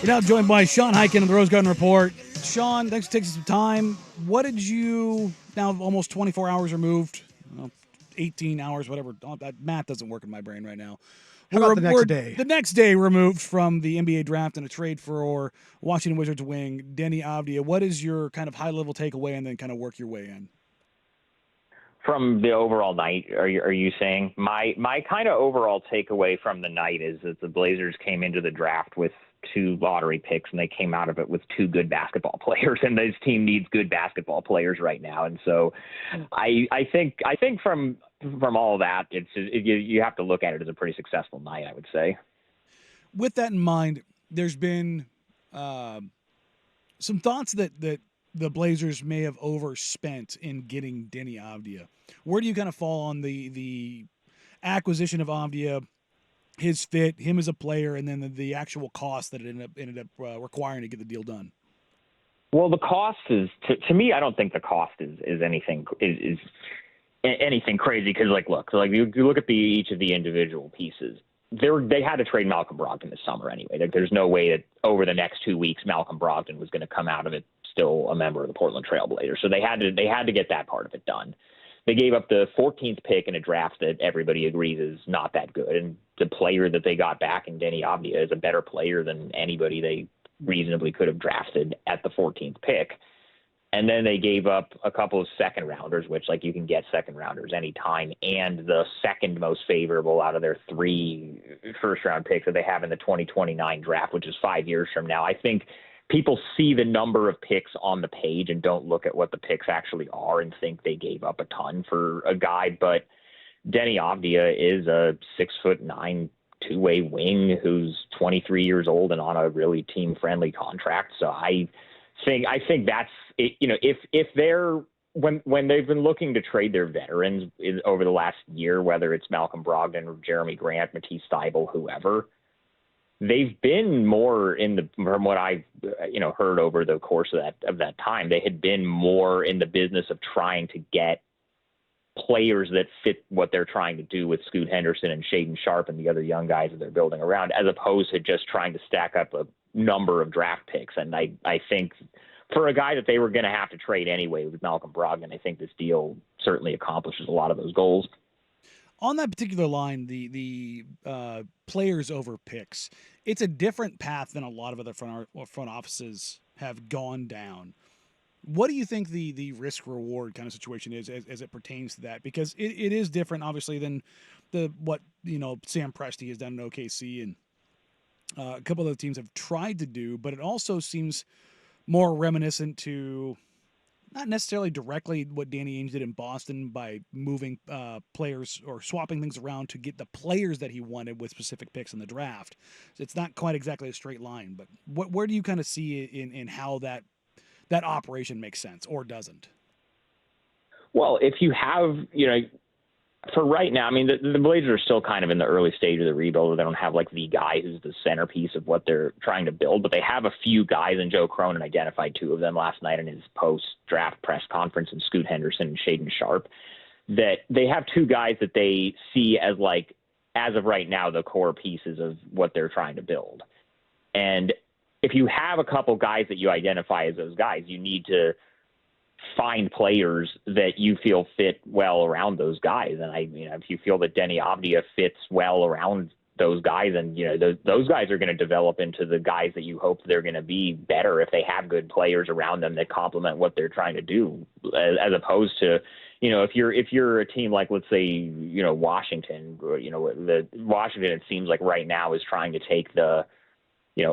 We're now joined by Sean Highkin of the Rose Garden Report. Sean, thanks for taking some time. What did you, now almost 24 hours removed, 18 hours, whatever, that math doesn't work in my brain right now. How about the next day? The next day removed from the NBA draft and a trade for Washington Wizards wing, Deni Avdija. What is your kind of high-level takeaway and then kind of work your way in? From the overall night, are you saying? My kind of overall takeaway from the night is that the Blazers came into the draft with 2 lottery picks, and they came out of it with 2 good basketball players, and this team needs good basketball players right now. And so I think from all of that, you have to look at it as a pretty successful night, I would say. With that in mind, there's been some thoughts that the Blazers may have overspent in getting Deni Avdija. Where do you kind of fall on the acquisition of Avdija, his fit, him as a player, and then the actual cost that it ended up requiring to get the deal done? Well, the cost is to me. I don't think the cost is anything crazy because look you look at each of the individual pieces. They had to trade Malcolm Brogdon this summer anyway. There's no way that over the next 2 weeks Malcolm Brogdon was going to come out of it still a member of the Portland Trail Blazers. So they had to get that part of it done. They gave up the 14th pick in a draft that everybody agrees is not that good, and the player that they got back in Deni Avdija is a better player than anybody they reasonably could have drafted at the 14th pick. And then they gave up a couple of second rounders, which you can get second rounders anytime, and the second most favorable out of their 3 first round picks that they have in the 2029 draft, which is 5 years from now. I think people see the number of picks on the page and don't look at what the picks actually are and think they gave up a ton for a guy. But Deni Avdija is a 6'9" two-way wing who's 23 years old and on a really team-friendly contract. So I think that's it. If they're when they've been looking to trade their veterans over the last year, whether it's Malcolm Brogdon or Jeremy Grant, Matisse Thybulle, whoever, they've been more from what I've heard over the course of that time, they had been more in the business of trying to get players that fit what they're trying to do with Scoot Henderson and Shaedon Sharpe and the other young guys that they're building around, as opposed to just trying to stack up a number of draft picks. And I think for a guy that they were going to have to trade anyway with Malcolm Brogdon, I think this deal certainly accomplishes a lot of those goals. On that particular line, the players over picks, it's a different path than a lot of other front offices have gone down. What do you think the risk-reward kind of situation is as it pertains to that? Because it is different, obviously, than what Sam Presti has done in OKC and a couple of other teams have tried to do, but it also seems more reminiscent to not necessarily directly what Danny Ainge did in Boston by moving players or swapping things around to get the players that he wanted with specific picks in the draft. So it's not quite exactly a straight line, but where do you kind of see in how that operation makes sense or doesn't? Well, if you have, for right now, I mean, the Blazers are still kind of in the early stage of the rebuild. They don't have the guy who's the centerpiece of what they're trying to build, but they have a few guys, and Joe Cronin identified 2 of them last night in his post-draft press conference, and Scoot Henderson and Shaedon Sharpe, that they have 2 guys that they see as as of right now, the core pieces of what they're trying to build. And if you have a couple guys that you identify as those guys, you need to find players that you feel fit well around those guys. And if you feel that Deni Avdija fits well around those guys, and those guys are going to develop into the guys that you hope they're going to be better if they have good players around them that complement what they're trying to do, as opposed to if you're a team like, let's say, Washington, Washington, it seems like right now is trying to take the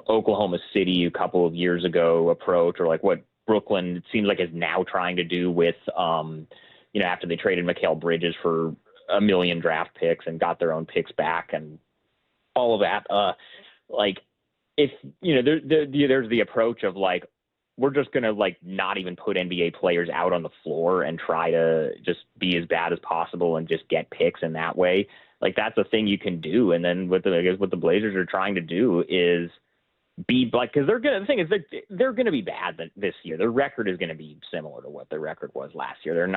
Oklahoma City a couple of years ago approach, or what Brooklyn, it seems like, is now trying to do with, after they traded Mikal Bridges for 1 million draft picks and got their own picks back and all of that. If, there's the approach of we're just going to not even put NBA players out on the floor and try to just be as bad as possible and just get picks in that way. That's a thing you can do. And then what the Blazers are trying to do is be like, because the thing is they're gonna be bad this year. Their record is gonna be similar to what their record was last year. They're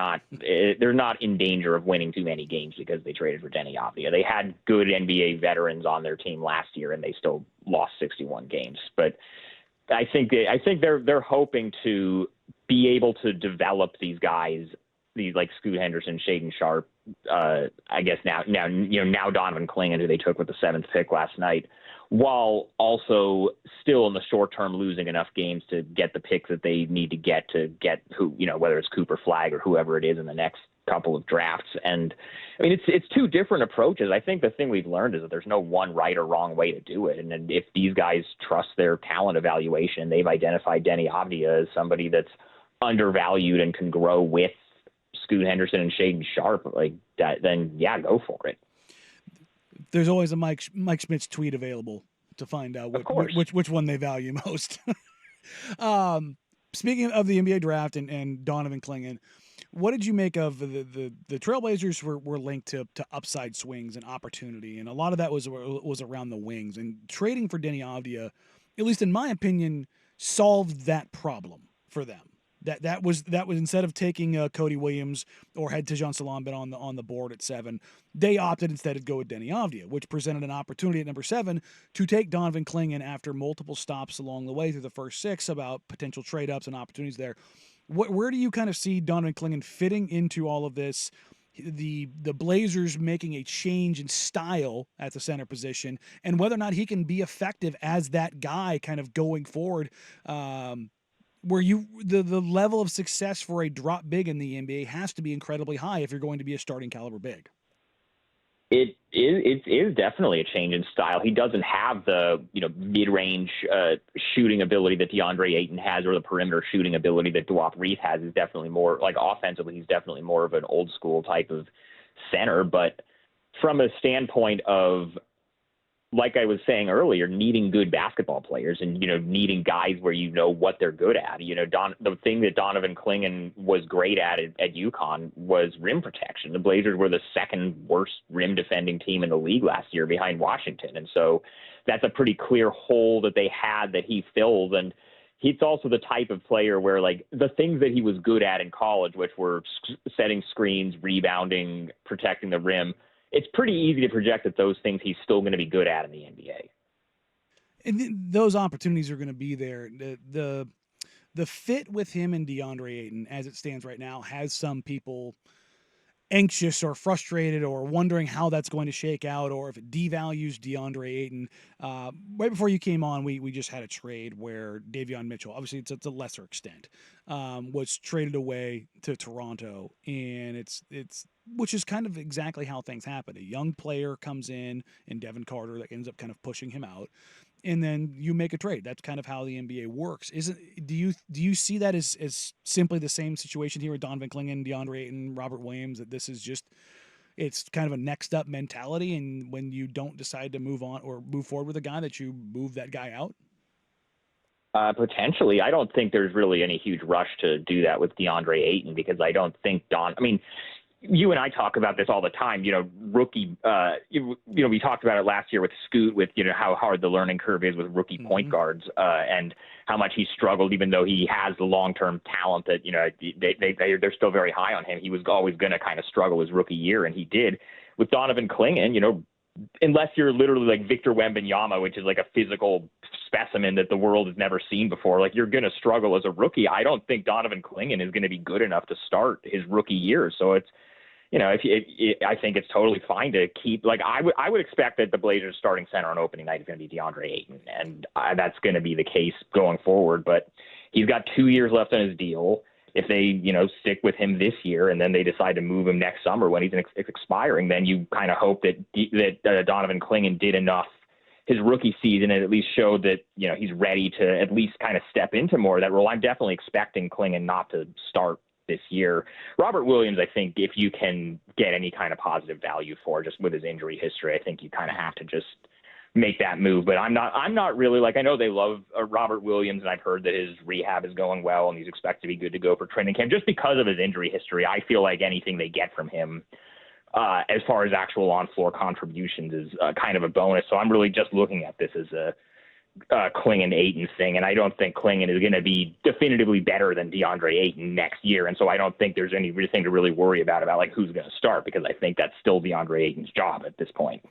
not in danger of winning too many games because they traded for Deni Avdija. They had good NBA veterans on their team last year and they still lost 61 games. But I think they're hoping to be able to develop these guys, these like Scoot Henderson, Shaden Sharp. I guess now Donovan Clingan, who they took with the 7th pick last night, while also still in the short term losing enough games to get the picks that they need to get who, whether it's Cooper Flagg or whoever it is in the next couple of drafts. And I mean, it's two different approaches. I think the thing we've learned is that there's no one right or wrong way to do it. And if these guys trust their talent evaluation, they've identified Deni Avdija as somebody that's undervalued and can grow with Scoot Henderson and Shaden Sharp like that, then yeah, go for it. There's always a Mike Schmidt's tweet available to find out which one they value most. Speaking of the NBA draft and Donovan Clingan, what did you make of the Trailblazers were linked to upside swings and opportunity, and a lot of that was around the wings, and trading for Deni Avdija, at least in my opinion, solved that problem for them. That was instead of taking Cody Williams or had Tijon Salam been on the board at 7, they opted instead to go with Deni Avdija, which presented an opportunity at number 7 to take Donovan Clingan after multiple stops along the way through the first 6 about potential trade ups and opportunities there. Where do you kind of see Donovan Clingan fitting into all of this? The Blazers making a change in style at the center position, and whether or not he can be effective as that guy kind of going forward. Where the level of success for a drop big in the NBA has to be incredibly high if you're going to be a starting caliber big. It is definitely a change in style. He doesn't have the mid-range shooting ability that DeAndre Ayton has, or the perimeter shooting ability that Duop Reith has. Is definitely more like offensively. He's definitely more of an old school type of center. But from a standpoint of, like I was saying earlier, needing good basketball players and, needing guys where what they're good at. The thing that Donovan Clingan was great at UConn was rim protection. The Blazers were the 2nd worst rim defending team in the league last year behind Washington. And so that's a pretty clear hole that they had that he filled. And he's also the type of player where, like, the things that he was good at in college, which were setting screens, rebounding, protecting the rim, it's pretty easy to project that those things he's still going to be good at in the NBA. And those opportunities are going to be there. The fit with him and DeAndre Ayton, as it stands right now, has some people anxious or frustrated or wondering how that's going to shake out, or if it devalues DeAndre Ayton. Right before you came on, we just had a trade where Davion Mitchell, obviously it's a lesser extent, was traded away to Toronto, and it's which is kind of exactly how things happen. A young player comes in Devin Carter that ends up kind of pushing him out, and then you make a trade. That's kind of how the NBA works. Do you see that as simply the same situation here with Donovan Clingan, DeAndre Ayton, Robert Williams, that this is just, it's kind of a next up mentality, and when you don't decide to move on or move forward with a guy, that you move that guy out? Potentially. I don't think there's really any huge rush to do that with DeAndre Ayton, because I don't think you and I talk about this all the time, rookie, we talked about it last year with Scoot, with, how hard the learning curve is with rookie point guards, and how much he struggled, even though he has the long-term talent that, they're still very high on him. He was always going to kind of struggle his rookie year, and he did. With Donovan Clingan, unless you're literally like Victor Wembanyama, which is like a physical specimen that the world has never seen before, like, you're going to struggle as a rookie. I don't think Donovan Clingan is going to be good enough to start his rookie year. So it's, I think it's totally fine to keep, like, I would expect that the Blazers starting center on opening night is going to be DeAndre Ayton, and that's going to be the case going forward. But he's got 2 years left on his deal. If they, stick with him this year and then they decide to move him next summer when he's expiring, then you kind of hope that Donovan Clingan did enough his rookie season and at least showed that, he's ready to at least kind of step into more of that role. I'm definitely expecting Clingan not to start this year. Robert Williams, I think, if you can get any kind of positive value for, just with his injury history, I think you kind of have to just make that move. But I'm not really, like, I know they love Robert Williams, and I've heard that his rehab is going well and he's expected to be good to go for training camp. Just because of his injury history, I feel like anything they get from him as far as actual on-floor contributions is kind of a bonus. So I'm really just looking at this as Clingan Ayton thing, and I don't think Clingan is going to be definitively better than DeAndre Ayton next year, and so I don't think there's anything to really worry about like who's going to start, because I think that's still DeAndre Ayton's job at this point.